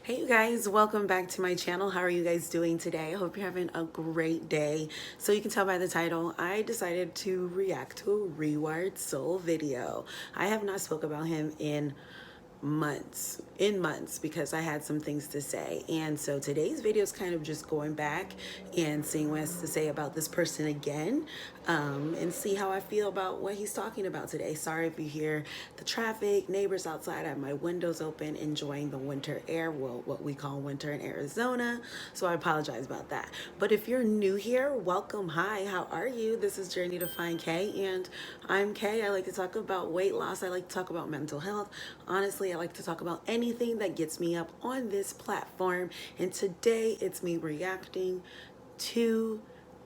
Hey you guys, welcome back to my channel. How are you guys doing today? I hope you're having a great day. So you can tell by the title, I decided to react to a ReWired Soul video. I have not spoke about him in months because I had some things to say, and so today's video is kind of just going back and seeing what he has to say about this person again, and see how I feel about what he's talking about today. Sorry if you hear the traffic, neighbors outside. I have my windows open enjoying the winter air, well, what we call winter in Arizona, so I apologize about that. But if you're new here, welcome. Hi, how are you? This is Journey to Find Kay, and I'm Kay. I like to talk about weight loss. I like to talk about mental health. Honestly, I like to talk about anything that gets me up on this platform. And today it's me reacting to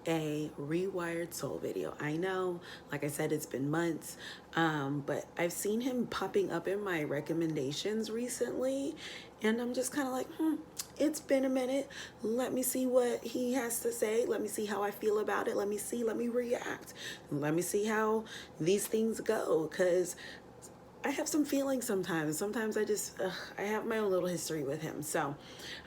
a ReWired Soul video. I know, like I said, it's been months, but I've seen him popping up in my recommendations recently, and I'm just kind of like, it's been a minute. Let me see what he has to say. Let me see how I feel about it. Let me react. Let me see how these things go, because I have some feelings sometimes. Sometimes I have my own little history with him. So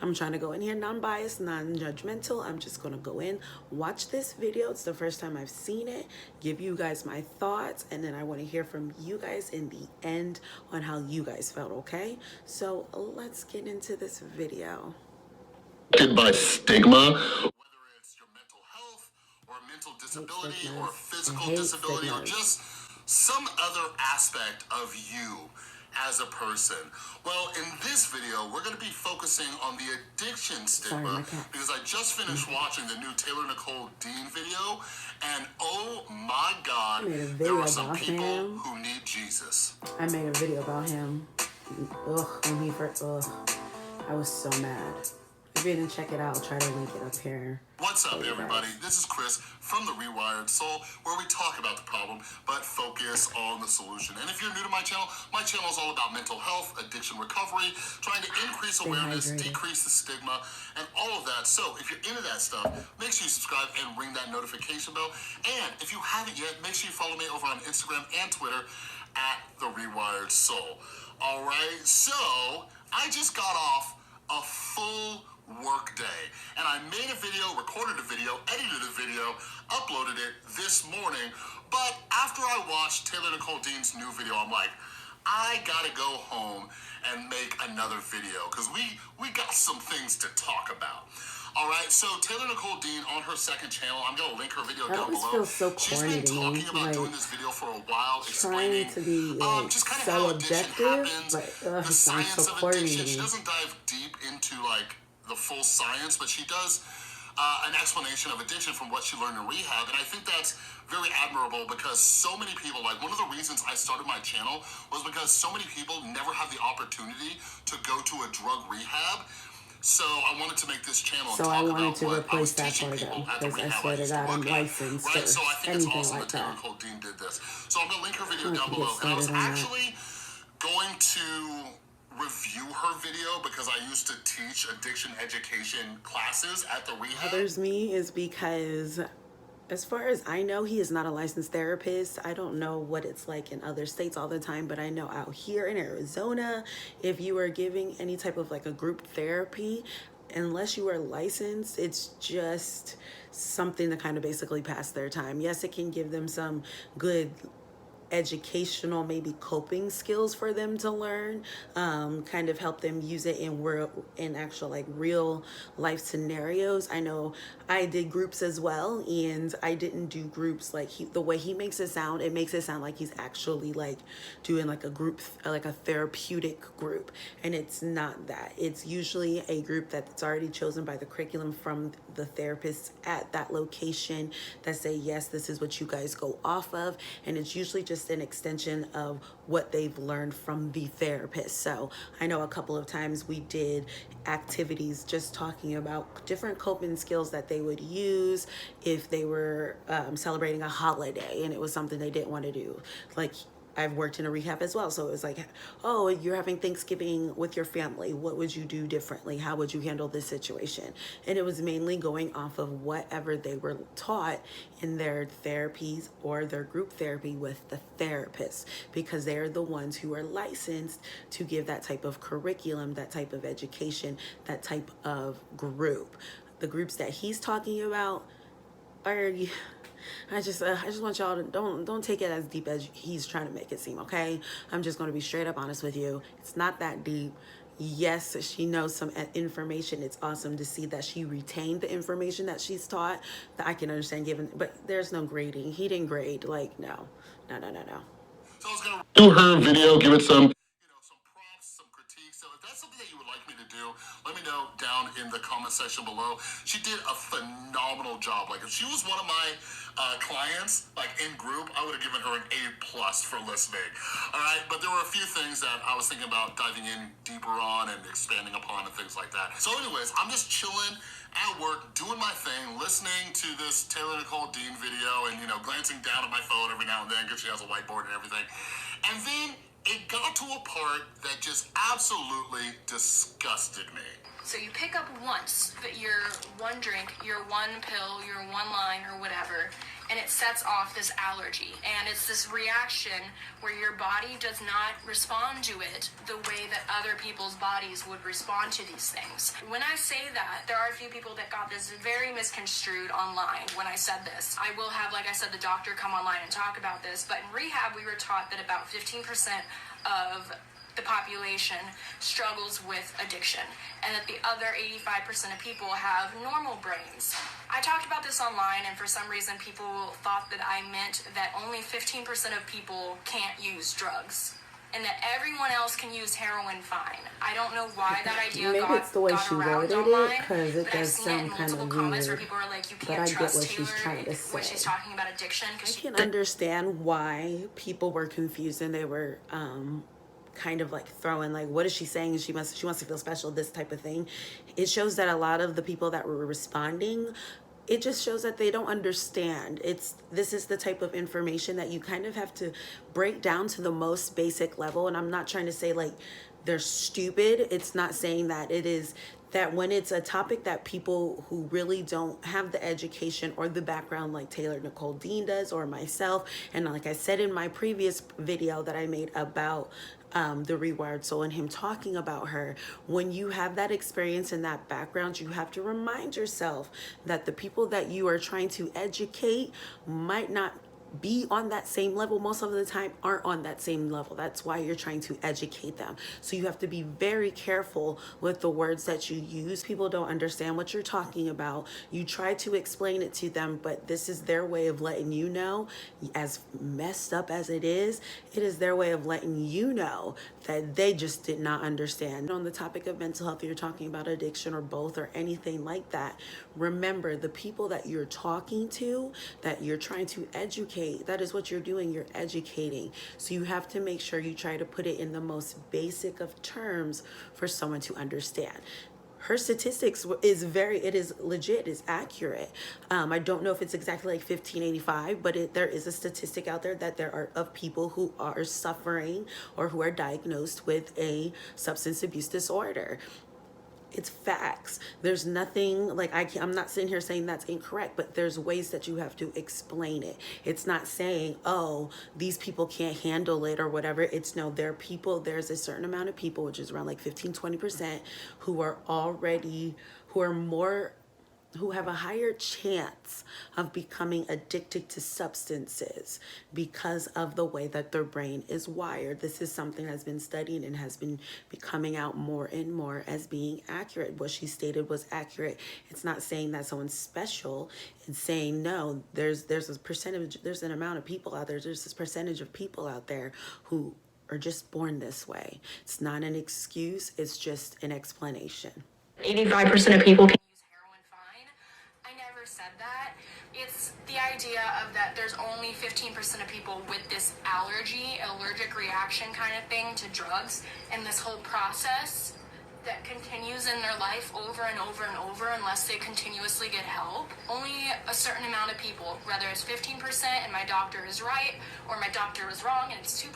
I'm trying to go in here non-biased, non-judgmental. I'm just going to go in, watch this video. It's the first time I've seen it, give you guys my thoughts, and then I want to hear from you guys in the end on how you guys felt, okay? So let's get into this video. By stigma, whether it's your mental health or mental disability or physical disability or just some other aspect of you as a person. Well, in this video, we're going to be focusing on the addiction stigma because I just finished watching the new Nicol video, and oh my God, there are some people who need Jesus. I made a video about him. When he first, I was so mad. If you didn't check it out, I'll try to link it up here. What's up, everybody? This is Chris from the ReWired Soul, where we talk about the problem, but focus on the solution. And if you're new to my channel is all about mental health, addiction recovery, trying to increase awareness, decrease the stigma, and all of that. So if you're into that stuff, make sure you subscribe and ring that notification bell. And if you haven't yet, make sure you follow me over on Instagram and Twitter at the ReWired Soul. All right, so I just got off a full work day, and I made a video, recorded a video, edited a video, uploaded it this morning. But after I watched Nicol new video, I'm like, I gotta go home and make another video because we got some things to talk about. All right, so Nicol on her second channel, I'm gonna link her video down below. Feels so She's been talking about doing this video for a while, explaining to be just kind of how addiction happens, the science of addiction. She doesn't dive deep into like the full science, but she does an explanation of addiction from what she learned in rehab, and I think that's very admirable because so many people, like one of the reasons I started my channel was because so many people never have the opportunity to go to a drug rehab. So I wanted to make this channel and talk about what I was teaching people at the rehab I used to work at, right? So I think it's awesome that Nicol did this. So I'm going to link her video down below. And I was actually going to review her video because I used to teach addiction education classes at the rehab. Bothers me is because, as far as I know, he is not a licensed therapist. I don't know what it's like in other states all the time, but I know out here in Arizona, if you are giving any type of like a group therapy, unless you are licensed, it's just something to kind of basically pass their time. Yes, it can give them some good educational, maybe coping skills for them to learn, kind of help them use it in actual like real life scenarios. I know I did groups as well, and I didn't do groups like the way he makes it sound. It makes it sound like he's actually like doing like a group, like a therapeutic group, and it's not that. It's usually a group that's already chosen by the curriculum from the therapists at that location that say, yes, this is what you guys go off of, and it's usually just an extension of what they've learned from the therapist. So I know a couple of times we did activities just talking about different coping skills that they would use if they were celebrating a holiday and it was something they didn't want to do. Like I've worked in a rehab as well. So it was like, oh, you're having Thanksgiving with your family. What would you do differently? How would you handle this situation? And it was mainly going off of whatever they were taught in their therapies or their group therapy with the therapist, because they're the ones who are licensed to give that type of curriculum, that type of education, that type of group. The groups that he's talking about are, I just want y'all to don't take it as deep as he's trying to make it seem, okay? I'm just going to be straight up honest with you. It's not that deep. Yes, she knows some information. It's awesome to see that she retained the information that she's taught, that I can understand given, but there's no grading. He didn't grade. Like, no. So I was going to do her video, give it some prompts, some critiques. So if that's something that you would like me to do, let me know down in the comment section below. She did a phenomenal job. Like, if she was one of my clients, like in group, I would have given her an A+ for listening. All right, but there were a few things that I was thinking about diving in deeper on and expanding upon and things like that. So anyways, I'm just chilling at work, doing my thing, listening to this Taylor Nicole Dean video, and glancing down at my phone every now and then because she has a whiteboard and everything. And then it got to a part that just absolutely disgusted me. So you pick up once, but your one drink, your one pill, your one line or whatever, and it sets off this allergy. And it's this reaction where your body does not respond to it the way that other people's bodies would respond to these things. When I say that, there are a few people that got this very misconstrued online when I said this. I will have, like I said, the doctor come online and talk about this, but in rehab we were taught that about 15% of the population struggles with addiction, and that the other 85% of people have normal brains. I talked about this online, and for some reason people thought that I meant that only 15% of people can't use drugs, and that everyone else can use heroin fine. I don't know why that idea Maybe it's the way she worded it, because it does sound kind of weird. Where people are like, you but I can't get trust what Taylor she's trying to say. when she's talking about addiction. I can understand why people were confused and they were kind of like throwing, like, what is she saying? She wants to feel special, this type of thing. It shows that a lot of the people that were responding, it just shows that they don't understand. This is the type of information that you kind of have to break down to the most basic level. And I'm not trying to say like they're stupid. It's not saying that. It is that when it's a topic that people who really don't have the education or the background like Taylor Nicole Dean does, or myself, and like I said in my previous video that I made about the ReWired Soul and him talking about her, when you have that experience and that background, you have to remind yourself that the people that you are trying to educate might not be on that same level. Most of the time aren't on that same level. That's why you're trying to educate them. So you have to be very careful with the words that you use. People don't understand what you're talking about. You try to explain it to them, but this is their way of letting you know, as messed up as it is their way of letting you know that they just did not understand. On the topic of mental health, you're talking about addiction or both or anything like that, remember the people that you're talking to, that you're trying to educate, that is what you're doing. You're educating. So you have to make sure you try to put it in the most basic of terms for someone to understand. Her statistics is legit, is accurate. I don't know if it's exactly like 1585, but there is a statistic out there that there are of people who are suffering or who are diagnosed with a substance abuse disorder. It's facts. There's nothing like I'm not sitting here saying that's incorrect, but there's ways that you have to explain it. It's not saying, oh, these people can't handle it or whatever. It's no, there are people, there's a certain amount of people, which is around like 15-20%, who have a higher chance of becoming addicted to substances because of the way that their brain is wired. This is something that's been studied and has been coming out more and more as being accurate. What she stated was accurate. It's not saying that someone's special. It's saying, no, there's this percentage, there's an amount of people out there, there's this percentage of people out there who are just born this way. It's not an excuse, it's just an explanation. 85% of people can use heroin fine. I never said that. It's the idea of that there's only 15% of people with this allergic reaction kind of thing to drugs, and this whole process that continues in their life over and over and over unless they continuously get help. Only a certain amount of people, whether it's 15% and my doctor is right, or my doctor was wrong and it's 2%,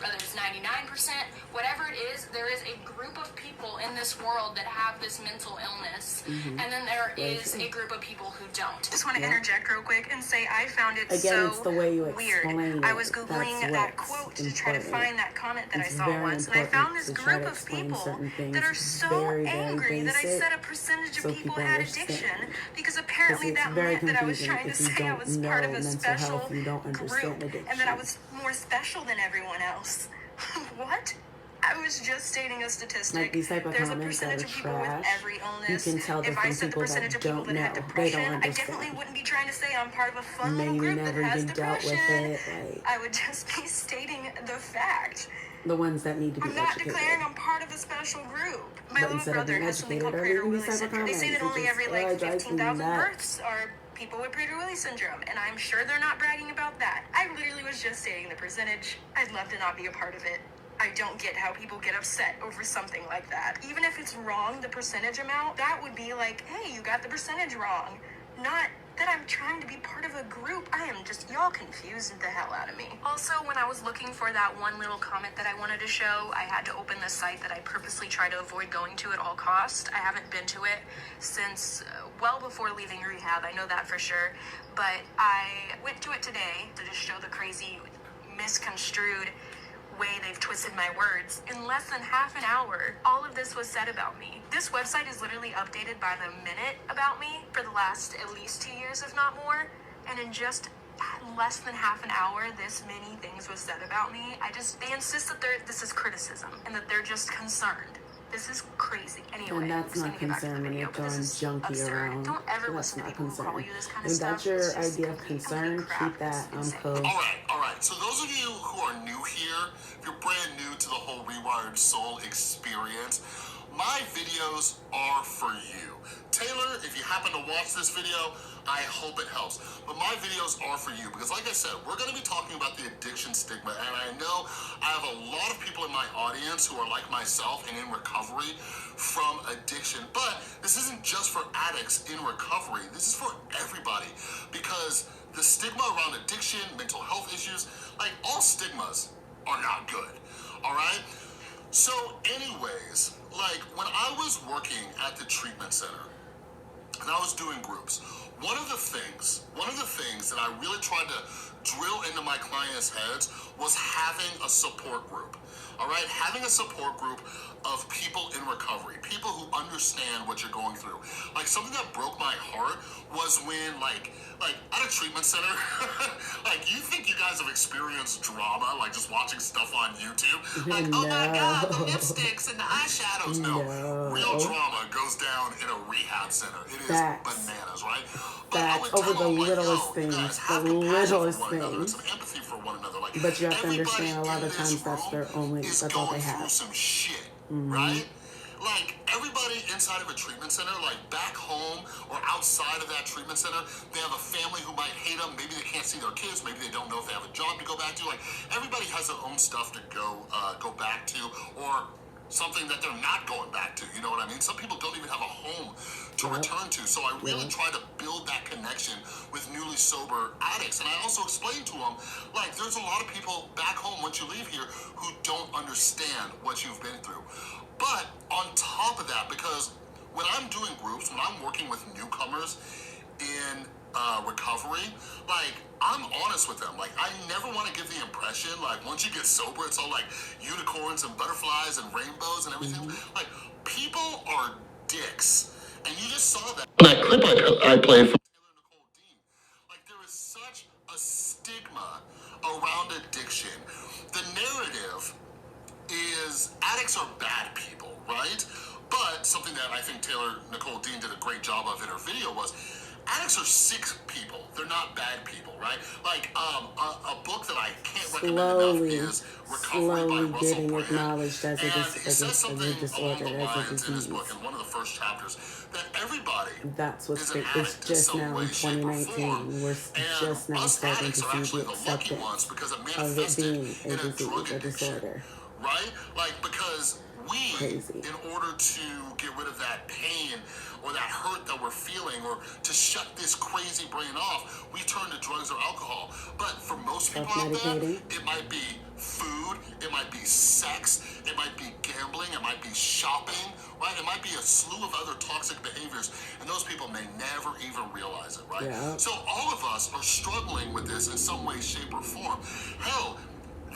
whether it's 99%, whatever it is, there is a group of people in this world that have this mental illness, and then there is a group of people who don't. Just want to interject real quick and say I found it it's the way you weird. explain it. I was Googling that quote to try to find that comment that I saw once, and I found this group of people that are so angry that I said a percentage of people had addiction, because apparently that meant that I was trying to say I was part of a special group and that I was more special than everyone else. What? I was just stating a statistic. Like these type of There's a comments percentage that of are people with trash. every illness. You can tell If that I from said the people percentage that of people don't that had know. They depression, don't I understand. definitely wouldn't be trying to say I'm part of a fun little Maybe group that never has even dealt with depression. it. Like, I would just be stating the fact. the ones that need to be I'm not educated. declaring I'm part of a special group. My But little instead of brother being has something called educated or Prader-Willi reading these type of syndrome. They say that comments, only it every just, like it drives me 15,000 nuts. births are people with Prader-Willi syndrome, and I'm sure they're not bragging about that. I literally was just stating the percentage. I'd love to not be a part of it. I don't get how people get upset over something like that. Even if it's wrong, the percentage amount, that would be like, hey, you got the percentage wrong. Not that I'm trying to be part of a group. I am just, y'all confused the hell out of me. Also, when I was looking for that one little comment that I wanted to show, I had to open the site that I purposely try to avoid going to at all costs. I haven't been to it since well before leaving rehab. I know that for sure. But I went to it today to just show the crazy, misconstrued way they've twisted my words. In less than half an hour, all of this was said about me. This website is literally updated by the minute about me for the last at least 2 years, if not more. And in just less than half an hour, this many things was said about me. They insist that this is criticism and that they're just concerned. This is crazy. Anyway, And that's not concern when you're throwing junkie around. Don't ever That's listen to not people who call concern. you this kind of If stuff. that's your It's just idea of complete concern, crap. keep that It's insane. cool. All right. So those of you who are new here, if you're brand new to the whole Rewired Soul experience, my videos are for you. Taylor, if you happen to watch this video, I hope it helps. But my videos are for you because, like I said, we're going to be talking about the addiction stigma. And I know I have a lot of people in my audience who are like myself and in recovery from addiction. But this isn't just for addicts in recovery. This is for everybody because the stigma around addiction, mental health issues, like all stigmas are not good. All right? So anyways, like when I was working at the treatment center and I was doing groups, one of the things that I really tried to drill into my clients' heads was having a support group. All right, having a support group of people in recovery, people who understand what you're going through. Like something that broke my heart was when like at a treatment center, like you think you guys have experienced drama, like just watching stuff on YouTube. Like, oh my God, the lipsticks and the eyeshadows. No, real drama goes down in a rehab center. It is bananas, right? But I would over tell the them, littlest like, yo, you things, guys have the compassion littlest for one another and things. some empathy for one another. Like, But you have to everybody understand a lot in of times this that's their room only, is that's all they going have. through some shit, right? Like everybody inside of a treatment center, like back home or outside of that treatment center, they have a family who might hate them. Maybe they can't see their kids. Maybe they don't know if they have a job to go back to. Like everybody has their own stuff to go back to, or something that they're not going back to. You know what I mean? Some people don't even have a home to return to. So I really try to build that connection with newly sober addicts. And I also explain to them, like, there's a lot of people back home once you leave here who don't understand what you've been through. But on top of that, because when I'm doing groups, when I'm working with newcomers in recovery, like I'm honest with them. Like I never want to give the impression like once you get sober, it's all like unicorns and butterflies and rainbows and everything. Like people are dicks, and you just saw that. That clip I played from Taylor Nicol Dean. Like there is such a stigma around addiction. The narrative is addicts are bad people, right? But something that I think Taylor Nicol Dean did a great job of in her video was addicts are sick people. They're not bad people, right? Like a book that I can't recommend enough is Recovery by Russell getting Brand. acknowledged as And a it says something disorder, along the as a lines in his disease. book in one of the first chapters that everybody That's what's is an it's addict in just some now way, in shape, or form. 2019. We're just now Us starting to addicts are see actually the the lucky ones acceptance because it of it manifested being in a a drug disease, a addiction. disorder. Right? Like, because Crazy. in order to get rid of that pain or that hurt that we're feeling, or to shut this crazy brain off, we turn to drugs or alcohol. But for most people out there, Self-medicating. it might be food, it might be sex, it might be gambling, it might be shopping, right? It might be a slew of other toxic behaviors, and those people may never even realize it, right? Yeah. So all of us are struggling with this in some way, shape, or form. Hell,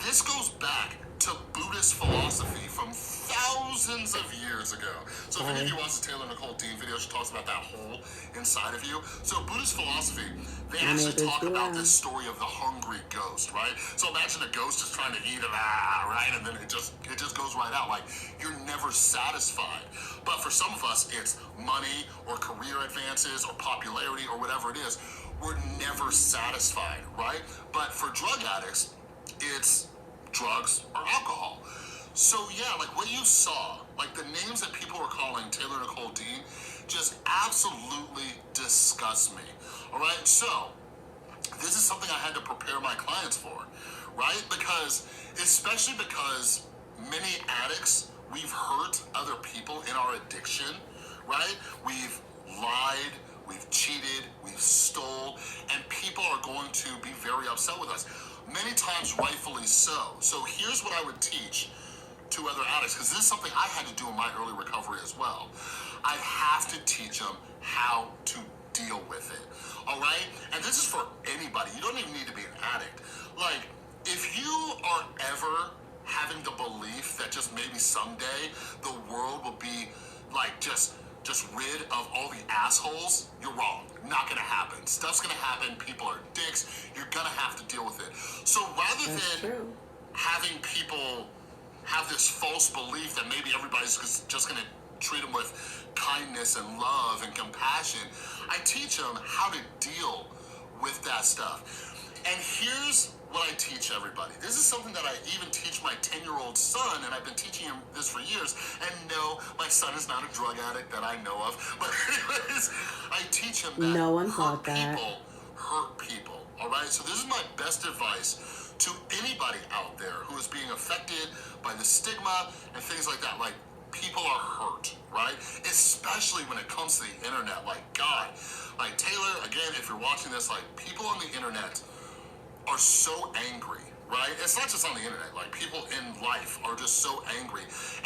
this goes back to Buddhist philosophy from thousands of years ago. So if any of you watch the Taylor Nicol Dean video, she talks about that hole inside of you. So Buddhist philosophy, they actually talk about this story of the hungry ghost, right? So imagine a ghost just trying to eat it, right? And then it just goes right out. Like, you're never satisfied. But for some of us, it's money or career advances or popularity or whatever it is. We're never satisfied, right? But for drug addicts, it's drugs or alcohol. So yeah, like what you saw, like the names that people were calling Taylor Nicol Dean just absolutely disgust me. All right, so this is something I had to prepare my clients for, right? Especially because many addicts, we've hurt other people in our addiction, right? We've lied, we've cheated, we've stole, and people are going to be very upset with us. Many times rightfully so. So here's what I would teach to other addicts, because this is something I had to do in my early recovery as well. I'd have to teach them how to deal with it, all right? And this is for anybody. You don't even need to be an addict. Like, if you are ever having the belief that just maybe someday the world will be like just rid of all the assholes, you're wrong. Not gonna happen. Stuff's gonna happen. People are dicks. You're gonna have to deal with it. So rather than having people have this false belief that maybe everybody's just gonna treat them with kindness and love and compassion, I teach them how to deal with that stuff. And here's what I teach everybody. This is something that I even teach my 10-year-old son, and I've been teaching him this for years. And no, my son is not a drug addict that I know of. But anyways, I teach him that no one thought that. people hurt people. All right? So this is my best advice to anybody out there who is being affected by the stigma and things like that. Like, people are hurt, right? Especially when it comes to the internet. Like, God, like Taylor, again, if you're watching this, like, people on the internet are so angry, right? It's not just on the internet. Like, people in life are just so angry.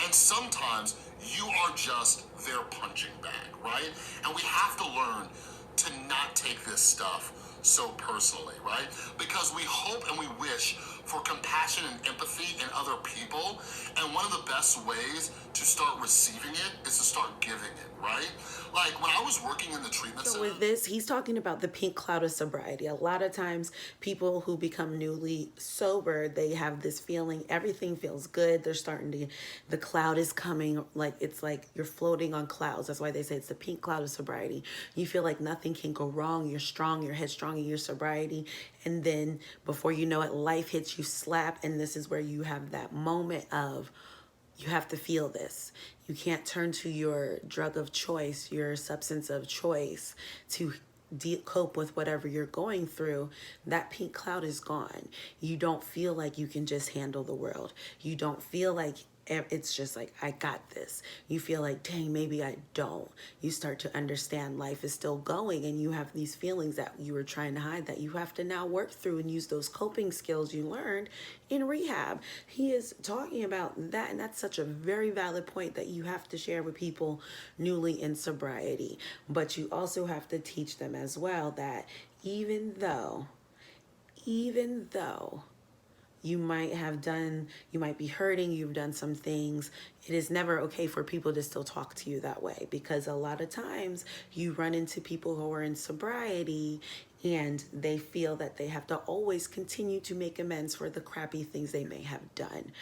And sometimes you are just their punching bag, right? And we have to learn to not take this stuff so personally, right? Because we hope and we wish for compassion and empathy in other people. And one of the best ways to start receiving it is to start giving it, right? Like, when I was working in the treatment center. So with this, he's talking about the pink cloud of sobriety. A lot of times people who become newly sober, they have this feeling, everything feels good. They're starting to, the cloud is coming, like it's like you're floating on clouds. That's why they say it's the pink cloud of sobriety. You feel like nothing can go wrong. You're strong, you're headstrong in your sobriety. And then before you know it, life hits you slap. And this is where you have that moment of, you have to feel this. You can't turn to your drug of choice, your substance of choice to cope with whatever you're going through. That pink cloud is gone. You don't feel like you can just handle the world. You don't feel like it's just like, I got this. You feel like, dang, maybe I don't. You start to understand life is still going, and you have these feelings that you were trying to hide that you have to now work through and use those coping skills you learned in rehab. He is talking about that, and that's such a very valid point that you have to share with people newly in sobriety. But you also have to teach them as well that even though you might be hurting, you've done some things, it is never okay for people to still talk to you that way, because a lot of times you run into people who are in sobriety and they feel that they have to always continue to make amends for the crappy things they may have done.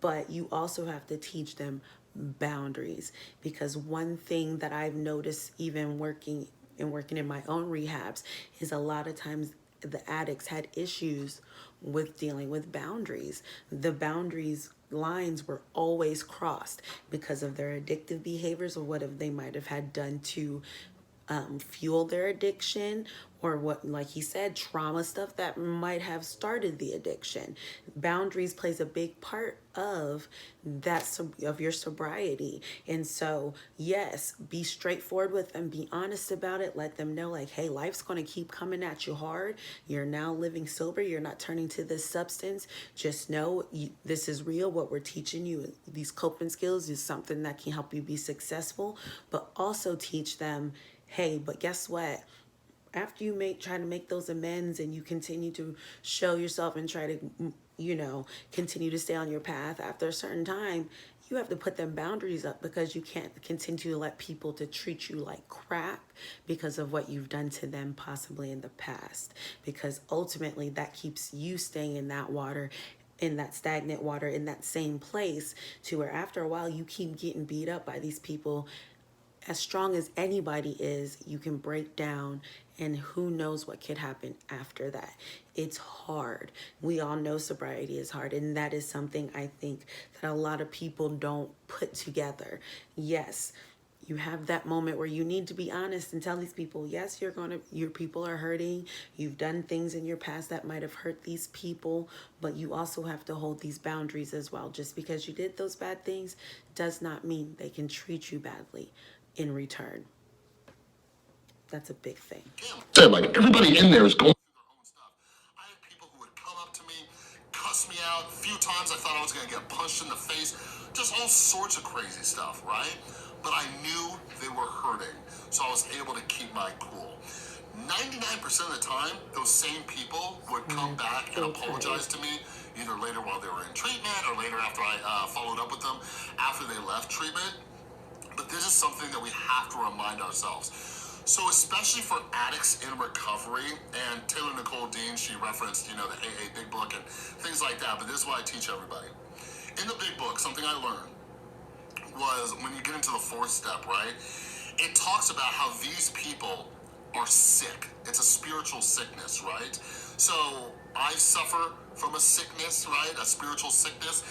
But you also have to teach them boundaries, because one thing that I've noticed even working in my own rehabs is a lot of times the addicts had issues with dealing with boundaries. The boundaries lines were always crossed because of their addictive behaviors or what they might have had done to fuel their addiction, or what, like he said, trauma stuff that might have started the addiction. Boundaries plays a big part of of your sobriety. And so yes, be straightforward with them, be honest about it, let them know like, hey, life's going to keep coming at you hard. You're now living sober, you're not turning to this substance. Just know this is real. What we're teaching you, these coping skills, is something that can help you be successful. But also teach them, hey, but guess what, after you try to make those amends and you continue to show yourself and try to, continue to stay on your path, after a certain time, you have to put them boundaries up, because you can't continue to let people to treat you like crap because of what you've done to them possibly in the past. Because ultimately that keeps you staying in that water, in that stagnant water, in that same place, to where after a while you keep getting beat up by these people. As strong as anybody is, you can break down, and who knows what could happen after that. It's hard. We all know sobriety is hard, and that is something I think that a lot of people don't put together. Yes, you have that moment where you need to be honest and tell these people, yes, your people are hurting. You've done things in your past that might have hurt these people, but you also have to hold these boundaries as well. Just because you did those bad things does not mean they can treat you badly in return. That's a big thing. Said, like, everybody in there is going through their own stuff. I had people who would come up to me, cuss me out. A few times I thought I was going to get punched in the face. Just all sorts of crazy stuff, right? But I knew they were hurting, so I was able to keep my cool. 99% of the time, those same people would come back and apologize to me, either later while they were in treatment or later after I followed up with them after they left treatment. But this is something that we have to remind ourselves. So especially for addicts in recovery, and Taylor Nicol Dean, she referenced, the AA Big Book and things like that, but this is what I teach everybody. In the Big Book, something I learned was when you get into the fourth step, right? It talks about how these people are sick. It's a spiritual sickness, right? So I suffer from a sickness, right? A spiritual sickness,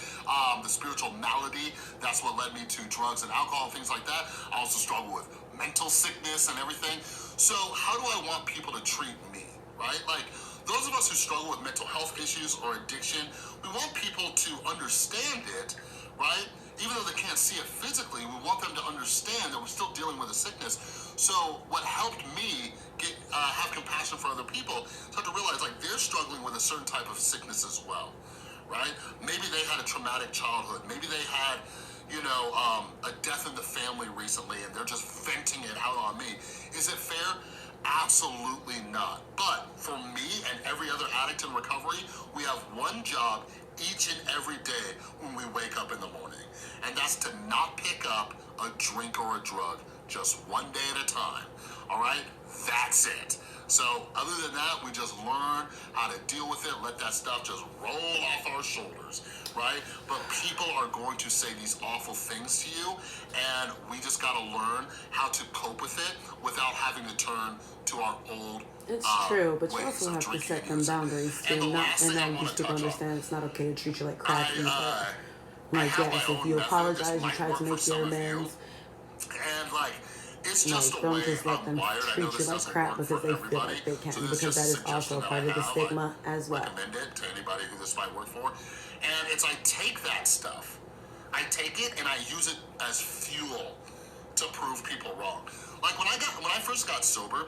the spiritual malady. That's what led me to drugs and alcohol and things like that. I also struggle with mental sickness and everything. So how do I want people to treat me, right? Like, those of us who struggle with mental health issues or addiction, we want people to understand it, right? Even though they can't see it physically, we want them to understand that we're still dealing with a sickness. So what helped me have compassion for other people is start to realize, like, they're struggling with a certain type of sickness as well, right? Maybe they had a traumatic childhood. Maybe they had, a death in the family recently, and they're just venting it out on me. Is it fair? Absolutely not. But for me and every other addict in recovery, we have one job each and every day when we wake up in the morning, and that's to not pick up a drink or a drug, just one day at a time. All right, that's it. So other than that, we just learn how to deal with it, let that stuff just roll off our shoulders, right? But people are going to say these awful things to you, and we just got to learn how to cope with it without having to turn to our old It's true, but you also have to set them boundaries too. And then these people understand it's not okay to treat you like crap either. Like, yes, if you apologize, you try to make your amends. And like, it's just a don't way just let I'm them wired. I know treat you this like doesn't crap work because for they feel like they everybody. can, So this because that just is also a part of the stigma as well. Recommend it to anybody who this might work for. And it's, I take that stuff, I take it and I use it as fuel to prove people wrong. Like when I first got sober,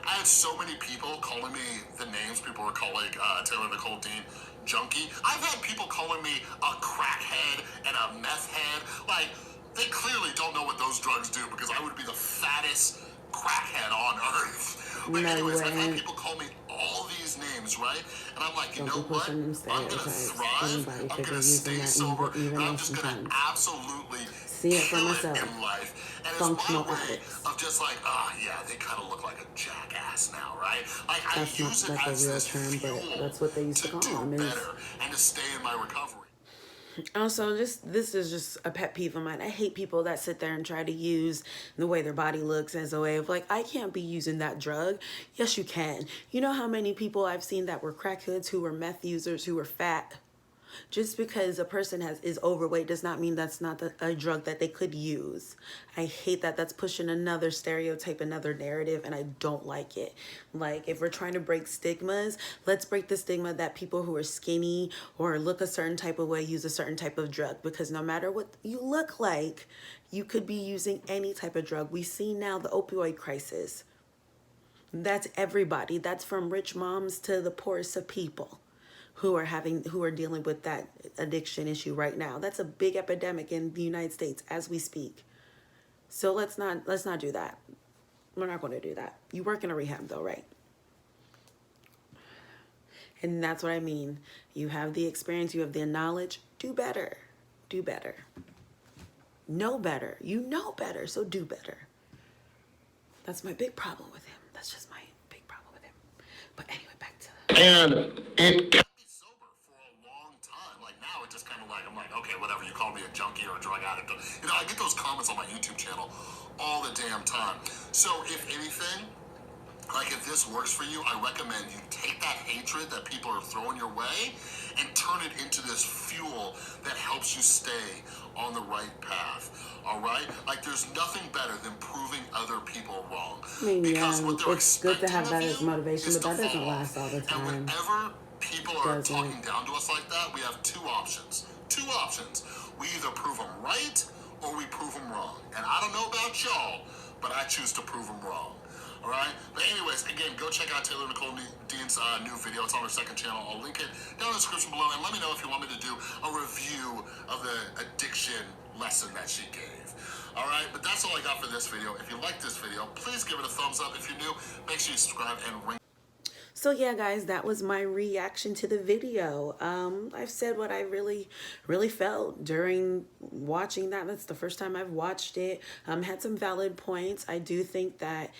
I had so many people calling me the names people were calling Taylor Nicol Dean junkie. I've had people calling me a crackhead and a meth head. Like, they clearly don't know what those drugs do, because I would be the fattest crackhead on earth. But anyways, I've had people call me all these names, right? And I'm like, you know what? I'm gonna thrive. I'm gonna stay sober. And I'm just gonna absolutely see it for kill myself. it in life. And Functional it's my way addicts. of just like, yeah, they kind of look like a jackass now, right? Like, That's I use it not as a real this term, fuel but that's what they used to call them. do better and to stay in my recovery. Also, this is just a pet peeve of mine. I hate people that sit there and try to use the way their body looks as a way of like, I can't be using that drug. Yes, you can. You know how many people I've seen that were crack hoods, who were meth users, who were fat, Just because a person is overweight does not mean that's not a drug that they could use. I hate that. That's pushing another stereotype, another narrative, and I don't like it. Like, if we're trying to break stigmas, let's break the stigma that people who are skinny or look a certain type of way use a certain type of drug, because no matter what you look like, you could be using any type of drug. We see now the opioid crisis. That's everybody. That's from rich moms to the poorest of people who are dealing with that addiction issue right now. That's a big epidemic in the United States as we speak. So let's not do that. We're not going to do that. You work in a rehab though, right? And that's what I mean. You have the experience, you have the knowledge. Do better. Do better. Know better. You know better, so do better. That's my big problem with him. That's just my big problem with him. But anyway, back to And it kept me sober for a long time. Like now, it just kind of like, I'm like, okay, whatever. You call me a junkie or a drug addict. You know, I get those comments on my YouTube channel all the damn time. So if anything, like if this works for you, I recommend you take that hatred that people are throwing your way and turn it into this fuel that helps you stay on the right path. All right? Like there's nothing better than proving other people wrong. I mean, because what they're it's good to have that expecting as of you motivation, is but that to doesn't fall last all the off. time. And whenever people are Doesn't. talking down to us like that, we have two options. Two options. We either prove them right or we prove them wrong. And I don't know about y'all, but I choose to prove them wrong. All right? But anyways, again, go check out Taylor Nicol Dean's new video. It's on her second channel. I'll link it down in the description below. And let me know if you want me to do a review of the addiction lesson that she gave. All right? But that's all I got for this video. If you like this video, please give it a thumbs up. If you're new, make sure you subscribe and ring. So yeah, guys, that was my reaction to the video. I've said what I really felt during watching that. That's the first time I've watched it. Had some valid points. I do think that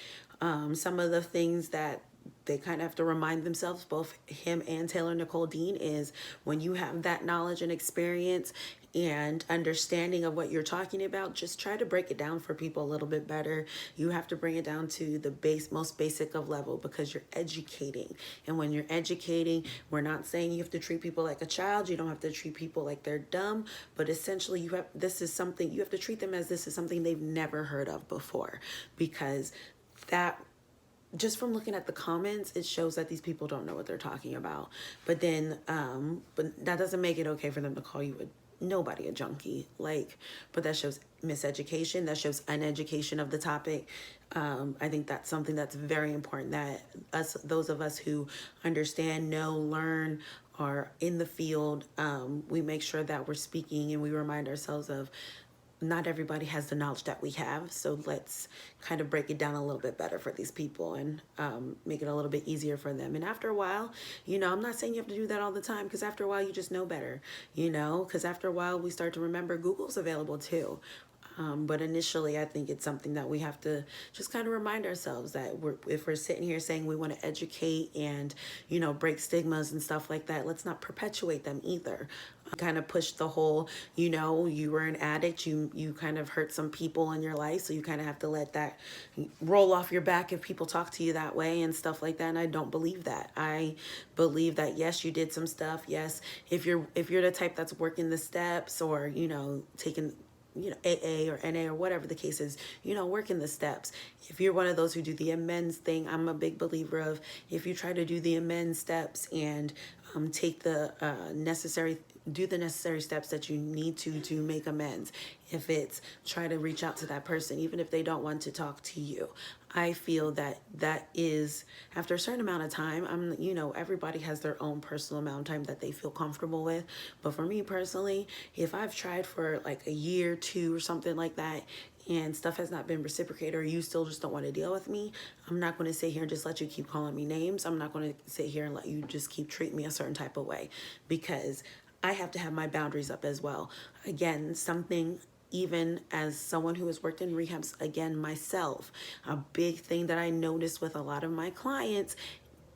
some of the things that they kind of have to remind themselves, both him and Taylor Nicol Dean, is when you have that knowledge and experience and understanding of what you're talking about, just try to break it down for people a little bit better. You have to bring it down to the most basic of level, because you're educating. And when you're educating, we're not saying you have to treat people like a child. You don't have to treat people like they're dumb, but essentially you have to treat them as this is something they've never heard of before, because that, just from looking at the comments, it shows that these people don't know what they're talking about. But then, but that doesn't make it okay for them to call you nobody a junkie. Like, but that shows miseducation. That shows uneducation of the topic. I think that's something that's very important, that those of us who understand, know, learn, are in the field, we make sure that we're speaking and we remind ourselves of not everybody has the knowledge that we have. So let's kind of break it down a little bit better for these people and make it a little bit easier for them. And after a while, you know, I'm not saying you have to do that all the time, because after a while you just know better, you know, because after a while we start to remember Google's available too. But initially, I think it's something that we have to just kind of remind ourselves that if we're sitting here saying we want to educate and, you know, break stigmas and stuff like that, let's not perpetuate them either. Kind of push the whole, you know, you were an addict, you kind of hurt some people in your life, so you kind of have to let that roll off your back if people talk to you that way and stuff like that. And I don't believe that. I believe that, yes, you did some stuff. Yes, if you're the type that's working the steps, or, you know, taking, you know, AA or NA or whatever the case is, you know, working the steps. If you're one of those who do the amends thing, I'm a big believer of, if you try to do the amends steps and take the necessary steps that you need to make amends. If it's try to reach out to that person, even if they don't want to talk to you, I feel that that is, after a certain amount of time, you know, everybody has their own personal amount of time that they feel comfortable with. But for me personally, if I've tried for like a year, 2 or something like that, and stuff has not been reciprocated, or you still just don't want to deal with me, I'm not going to sit here and just let you keep calling me names. I'm not going to sit here and let you just keep treating me a certain type of way, because I have to have my boundaries up as well. Again, something, even as someone who has worked in rehabs, again, myself, a big thing that I noticed with a lot of my clients,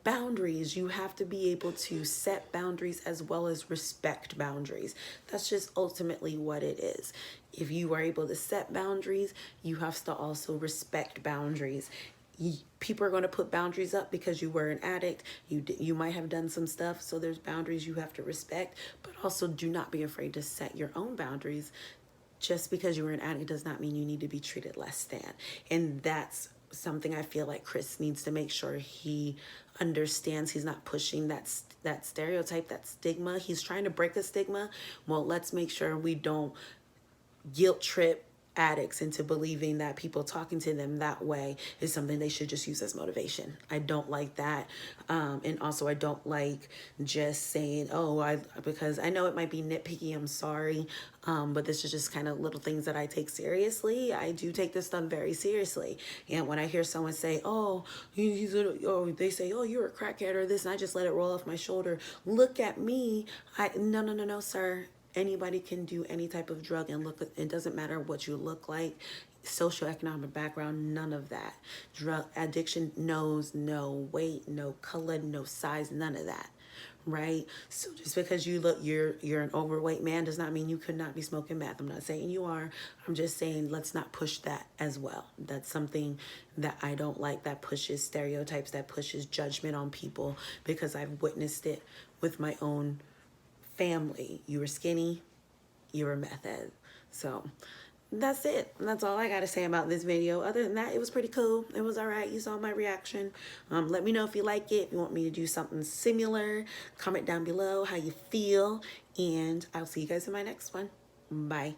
boundaries. You have to be able to set boundaries as well as respect boundaries. That's just ultimately what it is. If you are able to set boundaries, you have to also respect boundaries. People are going to put boundaries up because you were an addict. You might have done some stuff, so there's boundaries you have to respect, but also do not be afraid to set your own boundaries. Just because you were an addict does not mean you need to be treated less than. And that's something I feel like Chris needs to make sure he understands. He's not pushing that stereotype, that stigma. He's trying to break the stigma. Well, let's make sure we don't guilt trip addicts into believing that people talking to them that way is something they should just use as motivation. I don't like that. And also I don't like just saying, oh, because I know it might be nitpicky, I'm sorry. But this is just kind of little things that I take seriously. I do take this stuff very seriously. And when I hear someone say, oh, they say, oh, you're a crackhead or this, and I just let it roll off my shoulder. Look at me. No, sir. Anybody can do any type of drug, and look, it doesn't matter what you look like, socioeconomic background, none of that. Drug addiction knows no weight, no color, no size, none of that, right? So just because you're an overweight man does not mean you could not be smoking meth. I'm not saying you are. I'm just saying let's not push that as well. That's something that I don't like, that pushes stereotypes, that pushes judgment on people, because I've witnessed it with my own family. You were skinny, you were meth head. So that's it. That's all I got to say about this video. Other than that, it was pretty cool. It was all right. You saw my reaction. Let me know if you like it, if you want me to do something similar. Comment down below how you feel, and I'll see you guys in my next one. Bye.